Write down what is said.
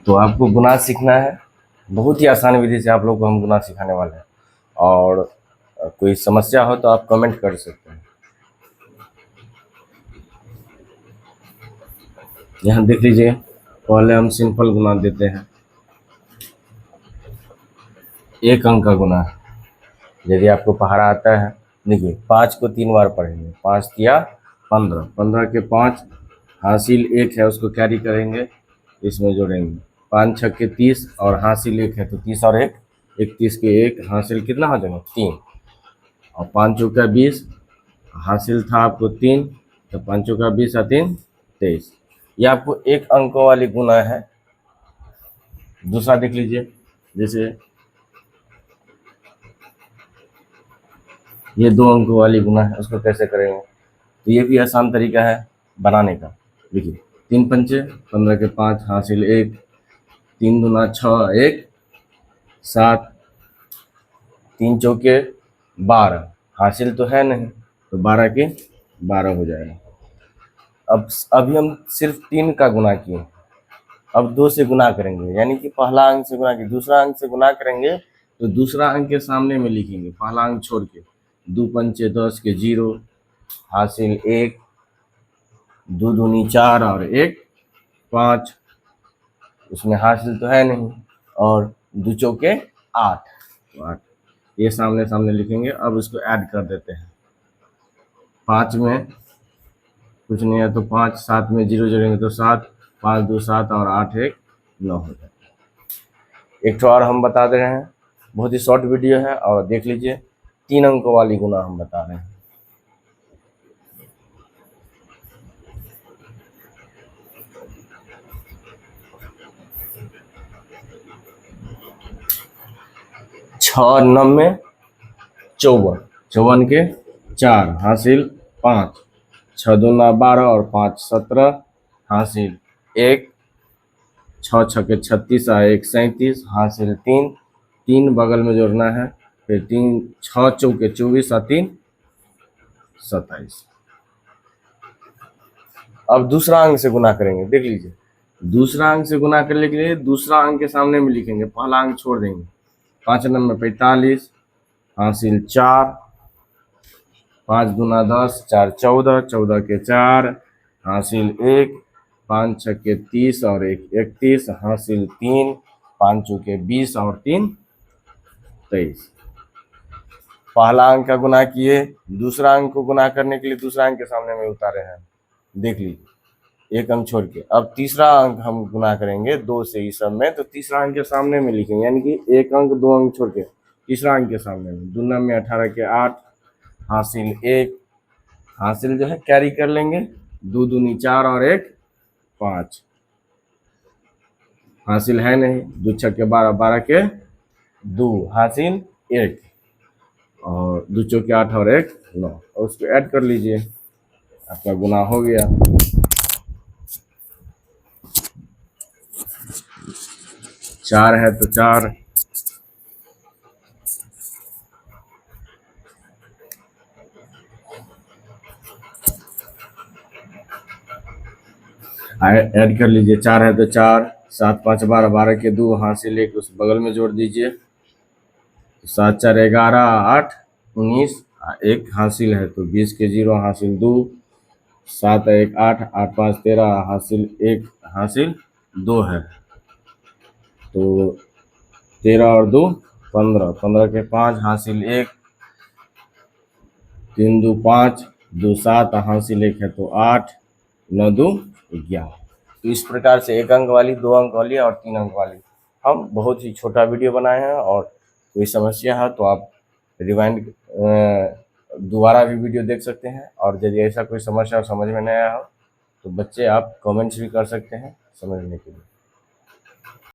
तो आपको गुना सीखना है, बहुत ही आसान विधि से आप लोग को हम गुना सिखाने वाले हैं। और कोई समस्या हो तो आप कमेंट कर सकते हैं। यहाँ देख लीजिए, पहले हम सिंपल गुना देते हैं। एक अंक का गुना है। यदि आपको पहाड़ा आता है, देखिए 5 को 3 बार पढ़ेंगे। 5 तिया 15, 15 के 5 हासिल 1 है, उसको कैरी करेंगे, इसमें जोड़ेंगे। 5 छक्के 30 और हासिल 1 है, तो 30 और 1 31 के 1 हासिल कितना हो जाएगा 3। और 5 चौका 20 हासिल था आपको 3, तो 5 चौका 20 और 3 23। ये आपको एक अंकों वाली गुना है। दूसरा देख लीजिए, जैसे ये 2 अंकों वाली गुना है, उसको कैसे करेंगे। तो ये भी आसान तरीका है बनाने का। देखिए 3 पंचे 15 के 5 हासिल 1, 3 दूना 6 1 7, 3 चौके 12 हासिल तो है नहीं, तो 12 के 12 हो जाएगा। अब अभी हम सिर्फ 3 का गुना किए, अब 2 से गुना करेंगे, यानी कि पहला अंक से गुना किए, दूसरा अंक से गुना करेंगे तो दूसरा अंक के सामने में लिखेंगे, पहला अंक छोड़ के। 2 पंचे 10 के 0 हासिल 1, 2 दूनी 4 और 1 5, उसमें हासिल तो है नहीं, और 2 चौके 8, तो 8 ये सामने सामने लिखेंगे। अब इसको ऐड कर देते हैं। 5 में कुछ नहीं है तो 5, 7 में 0 जोड़ेंगे तो 7, 5 2 7 और 8 1 9 हो जाएगा। एक तो और हम बता दे रहे हैं, बहुत ही शॉर्ट वीडियो है, और देख लीजिए 3 अंकों वाली गुना हम बता रहे हैं। छः 9 में 54, 54 के 4 हासिल 5, 6 दूना 12 और 5 17 हासिल 1, 6 छक्के 36 और 1 37 हासिल 3, 3 बगल में जोड़ना है, फिर 3 6 चौके 24 और 3 27। अब दूसरा अंक से गुना करेंगे। देख लीजिए, दूसरा अंक से गुना करने के लिए दूसरा अंक के सामने में लिखेंगे, पहला अंक छोड़ देंगे। 5 नंबर 45 हासिल 4, 5 दूना 10 4 14, 14 के 4 हासिल 1, 5 छक्के 30 और 1 31 हासिल 3, 5 चौके 20 और 3 23। पहला अंक का गुना किए, दूसरा अंक को गुना करने के लिए दूसरा अंक के सामने में उतारे हैं। देख लीजिए, एक अंक छोड़ के। अब तीसरा अंक हम गुना करेंगे 2 से इस सब में, तो तीसरा अंक के सामने में लिखेंगे, यानी कि एक अंक 2 अंक छोड़ के तीसरा अंक के सामने में। दूना में 18 के 8 हासिल 1, हासिल जो है कैरी कर लेंगे, 2 दूनी 4 और 1 5 हासिल है नहीं, 2 छक्के 12, 12 के 2 हासिल 1 और 2 चौके 8 और 1 9, और उसको ऐड कर लीजिए, आपका गुना हो गया। चार है तो 4, ऐड कर लीजिए। 4 है तो 4, 7 5 12, 12 के 2 हासिल 1 उस बगल में जोड़ दीजिए। 7 4 11 8 19, 1 हासिल है तो 20 के 0 हासिल 2, 7 1 8 8 5 13 हासिल 1 हासिल 2 है, तो 13 और 2 15, 15 के 5 हासिल 1, 3 2 5 2 7 हासिल 1 है तो 8, 9 2 11। तो इस प्रकार से 1 अंक वाली, 2 अंक वाली और 3 अंक वाली हम बहुत ही छोटा वीडियो बनाए हैं। और कोई समस्या है तो आप रिवाइंड दोबारा भी वीडियो देख सकते हैं। और यदि ऐसा कोई समस्या समझ में नहीं आया हो तो बच्चे आप कमेंट्स भी कर सकते हैं समझने के लिए।